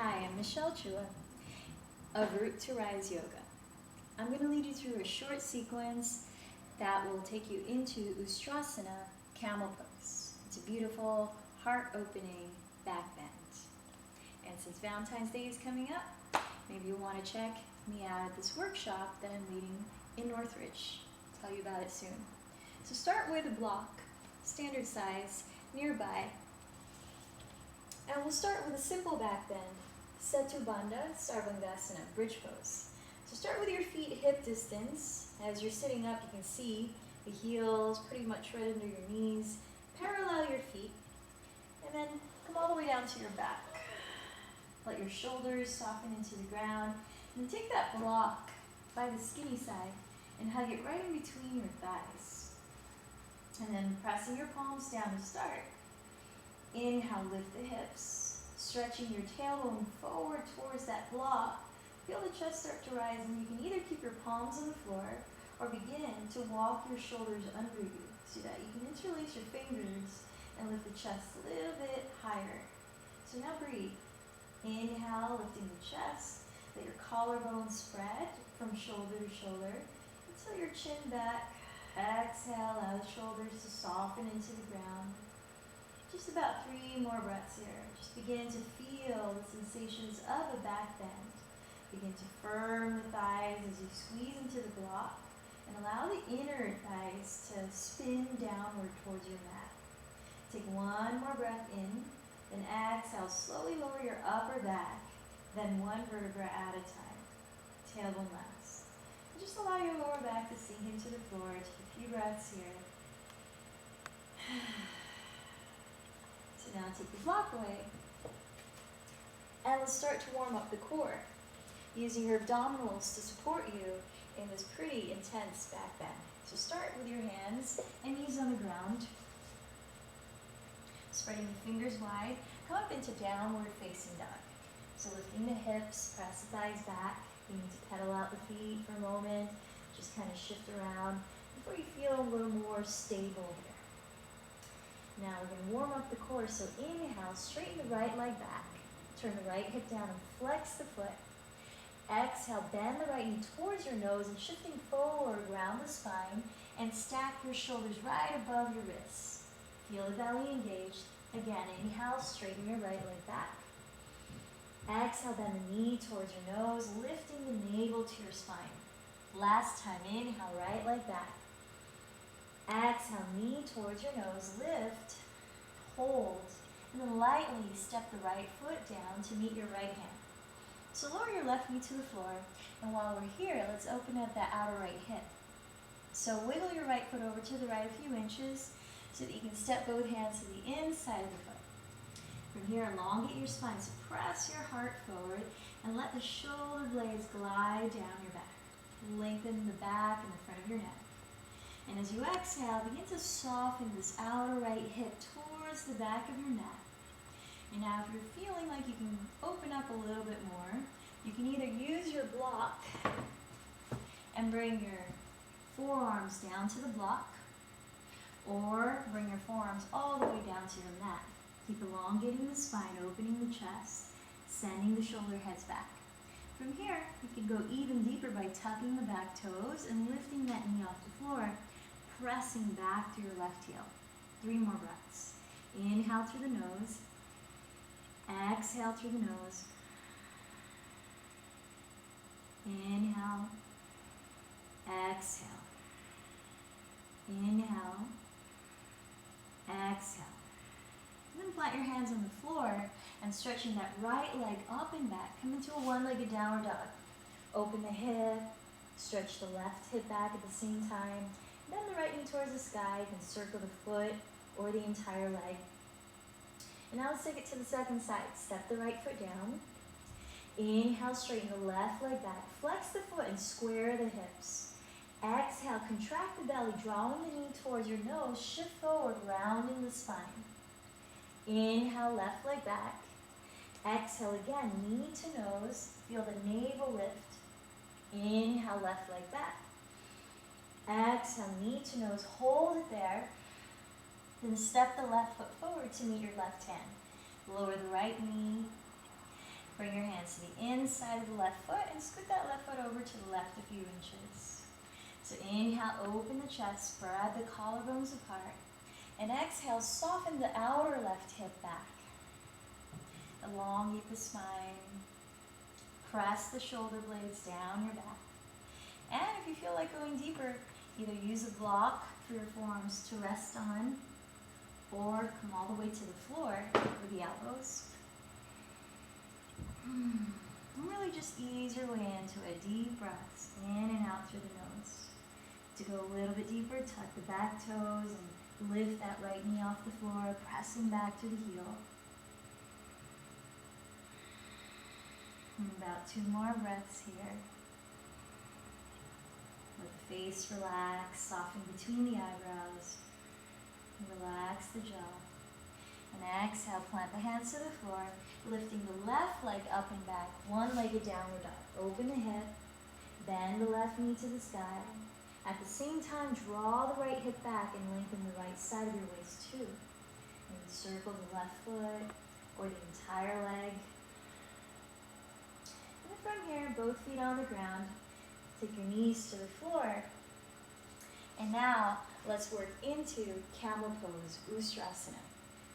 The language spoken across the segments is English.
Hi, I'm Chua of Root to Rise Yoga. I'm going to lead you through a short sequence that will take you into Ustrasana, Camel pose. It's a beautiful, heart-opening back bend. And since Valentine's Day is coming up, maybe you'll want to check me out at this workshop that I'm leading in Northridge. I'll tell you about it soon. So start with a block, standard size, nearby. And we'll start with a simple back bend. Setu Bandha, Sarvangasana, bridge pose. So start with your feet hip distance. As you're sitting up, you can see the heels pretty much right under your knees. Parallel your feet, and then come all the way down to your back. Let your shoulders soften into the ground, and then take that block by the skinny side and hug it right in between your thighs. And then pressing your palms down to start. Inhale, lift the hips, stretching your tailbone forward towards that block. Feel the chest start to rise, and you can either keep your palms on the floor or begin to walk your shoulders under you so that you can interlace your fingers and lift the chest a little bit higher. So now breathe. Inhale, lifting the chest. Let your collarbone spread from shoulder to shoulder until your chin back. Exhale, allow the shoulders to soften into the ground. Just about 3 more breaths here. Just begin to feel the sensations of a back bend. Begin to firm the thighs as you squeeze into the block and allow the inner thighs to spin downward towards your mat. Take 1 more breath in, then exhale. Slowly lower your upper back, then 1 vertebra at a time. Tailbone last. And just allow your lower back to sink into the floor. Take a few breaths here. So now take the block away. And let's start to warm up the core, using your abdominals to support you in this pretty intense back bend. So start with your hands and knees on the ground. Spreading the fingers wide, come up into downward facing dog. So lifting the hips, press the thighs back. You need to pedal out the feet for a moment. Just kind of shift around before you feel a little more stable here. Now we're going to warm up the core. So inhale, straighten the right leg back. Turn the right hip down and flex the foot. Exhale, bend the right knee towards your nose and shifting forward, round the spine, and stack your shoulders right above your wrists. Feel the belly engaged. Again, inhale, straighten your right leg back. Exhale, bend the knee towards your nose, lifting the navel to your spine. Last time, inhale, right leg back. Exhale, knee towards your nose, lift, hold, and then lightly step the right foot down to meet your right hand. So lower your left knee to the floor, and while we're here, let's open up that outer right hip. So wiggle your right foot over to the right a few inches so that you can step both hands to the inside of the foot. From here, elongate your spine, so press your heart forward and let the shoulder blades glide down your back. Lengthen the back and the front of your neck. And as you exhale, begin to soften this outer right hip towards the back of your neck. And now if you're feeling like you can open up a little bit more, you can either use your block and bring your forearms down to the block, or bring your forearms all the way down to your mat. Keep elongating the spine, opening the chest, sending the shoulder heads back. From here, you can go even deeper by tucking the back toes and lifting that knee off the floor, pressing back through your left heel. 3 more breaths. Inhale through the nose. Exhale through the nose. Inhale. Exhale. Inhale. Exhale. And then plant your hands on the floor and stretching that right leg up and back. Come into a 1-legged downward dog. Open the hip. Stretch the left hip back at the same time. Bend the right knee towards the sky. You can circle the foot or the entire leg. And now let's take it to the second side. Step the right foot down. Inhale, straighten the left leg back. Flex the foot and square the hips. Exhale, contract the belly, drawing the knee towards your nose. Shift forward, rounding the spine. Inhale, left leg back. Exhale again, knee to nose. Feel the navel lift. Inhale, left leg back. Exhale, knee to nose. Hold it there. Then step the left foot forward to meet your left hand. Lower the right knee. Bring your hands to the inside of the left foot and scoot that left foot over to the left a few inches. So inhale, open the chest, spread the collarbones apart. And exhale, soften the outer left hip back. Elongate the spine. Press the shoulder blades down your back. And if you feel like going deeper, either use a block for your forearms to rest on, or come all the way to the floor with the elbows. And really just ease your way into a deep breath, in and out through the nose. To go a little bit deeper, tuck the back toes and lift that right knee off the floor, pressing back to the heel. And about 2 more breaths here. Let the face relax, soften between the eyebrows. Relax the jaw. And exhale, plant the hands to the floor, lifting the left leg up and back, one-legged downward dog. Open the hip, bend the left knee to the sky. At the same time, draw the right hip back and lengthen the right side of your waist too. Maybe circle the left foot or the entire leg. And from here, both feet on the ground. Take your knees to the floor. And now, let's work into camel pose, Ustrasana.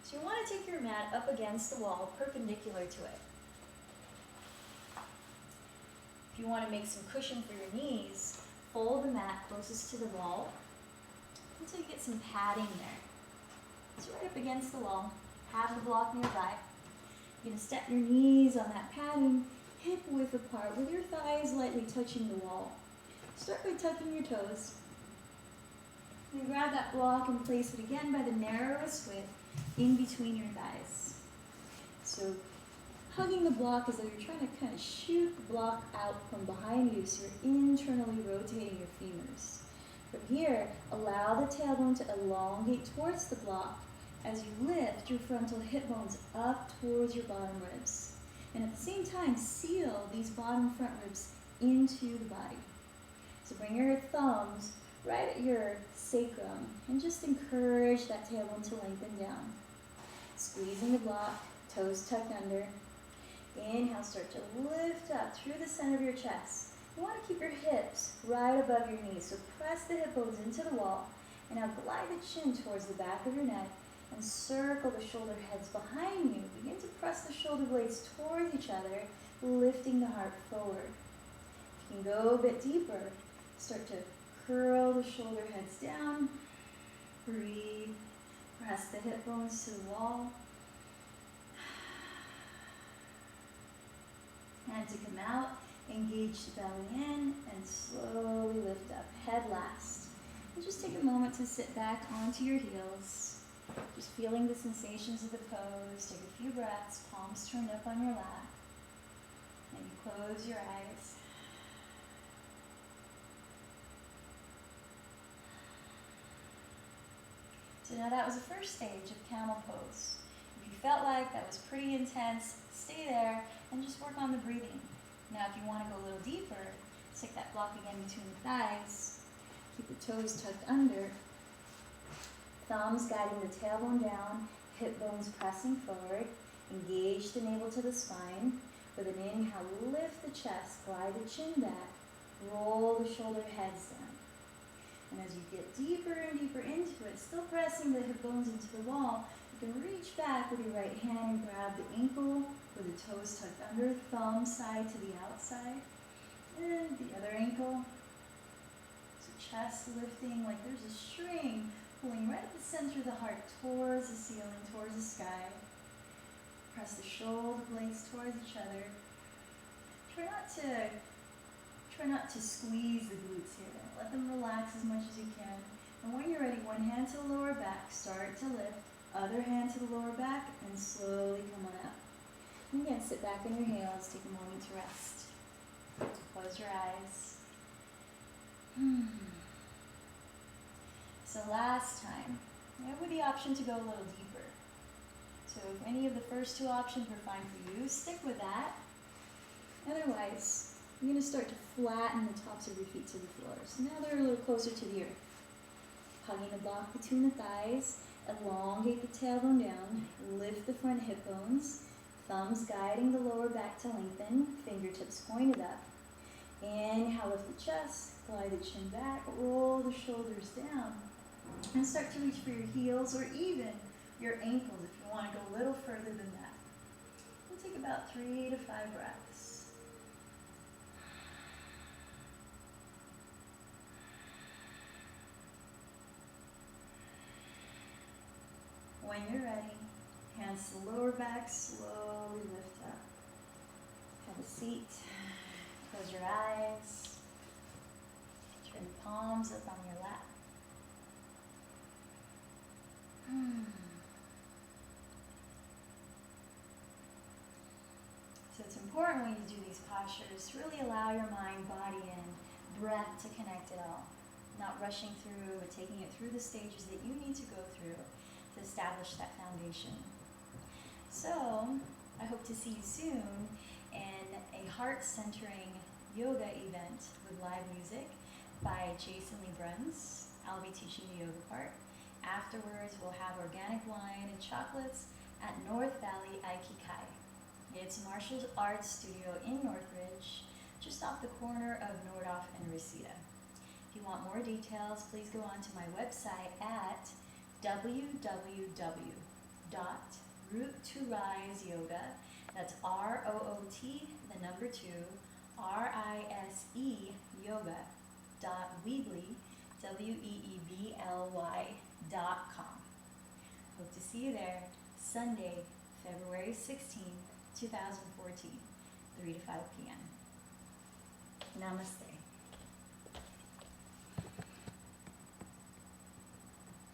So you want to take your mat up against the wall, perpendicular to it. If you want to make some cushion for your knees, fold the mat closest to the wall until you get some padding there. It's right up against the wall. Have the block nearby. You're going to step your knees on that padding, hip width apart, with your thighs lightly touching the wall. Start by tucking your toes. You grab that block and place it again by the narrowest width in between your thighs. So hugging the block as though you're trying to kind of shoot the block out from behind you, so you're internally rotating your femurs. From here, allow the tailbone to elongate towards the block as you lift your frontal hip bones up towards your bottom ribs. And at the same time, seal these bottom front ribs into the body. So bring your thumbs right at your sacrum and just encourage that tailbone to lengthen down. Squeezing the block, toes tucked under. Inhale, start to lift up through the center of your chest. You want to keep your hips right above your knees, so press the hip bones into the wall, and now glide the chin towards the back of your neck and circle the shoulder heads behind you. Begin to press the shoulder blades towards each other, lifting the heart forward. If you can go a bit deeper, start to curl the shoulder heads down. Breathe. Press the hip bones to the wall. And to come out, engage the belly in and slowly lift up, head last. And just take a moment to sit back onto your heels. Just feeling the sensations of the pose. Take a few breaths, palms turned up on your lap. Maybe close your eyes. So now that was the first stage of camel pose. If you felt like that was pretty intense, stay there and just work on the breathing. Now if you want to go a little deeper, stick that block again between the thighs. Keep the toes tucked under. Thumbs guiding the tailbone down, hip bones pressing forward. Engage the navel to the spine. With an inhale, lift the chest, glide the chin back, roll the shoulder heads down. And as you get deeper and deeper into it, still pressing the hip bones into the wall, you can reach back with your right hand and grab the ankle with the toes tucked under, thumb side to the outside, and the other ankle. So chest lifting like there's a string pulling right at the center of the heart towards the ceiling, towards the sky. Press the shoulder blades towards each other. Try not to squeeze the glutes here. Let them relax as much as you can. And when you're ready, one hand to the lower back, start to lift. Other hand to the lower back, and slowly come on up. And again, sit back on your heels, take a moment to rest. Close your eyes. So last time, you have the option to go a little deeper. So if any of the first two options were fine for you, stick with that. Otherwise, you're going to start to flatten the tops of your feet to the floor. So now they're a little closer to the earth. Hugging the block between the thighs, elongate the tailbone down, lift the front hip bones, Thumbs guiding the lower back to lengthen, fingertips pointed up. Inhale, lift the chest, glide the chin back, roll the shoulders down, and start to reach for your heels or even your ankles if you want to go a little further than that. We'll take about 3 to 5 breaths. When you're ready, hands to the lower back, slowly lift up. Have a seat. Close your eyes. Turn the palms up on your lap. So it's important when you do these postures to really allow your mind, body, and breath to connect it all. Not rushing through, but taking it through the stages that you need to go through to establish that foundation. So I hope to see you soon in a heart-centering yoga event with live music by Jason Lee Bruns. I'll be teaching the yoga part. Afterwards, we'll have organic wine and chocolates at North Valley Aikikai. It's Martial Arts Studio in Northridge, just off the corner of Nordhoff and Reseda. If you want more details, please go on to my website at www.root2riseyoga, that's ROOT, the number 2, RISE yoga.weebly, WEEBLY.com. Hope to see you there, Sunday, February 16th, 2014, 3 to 5 p.m. Namaste.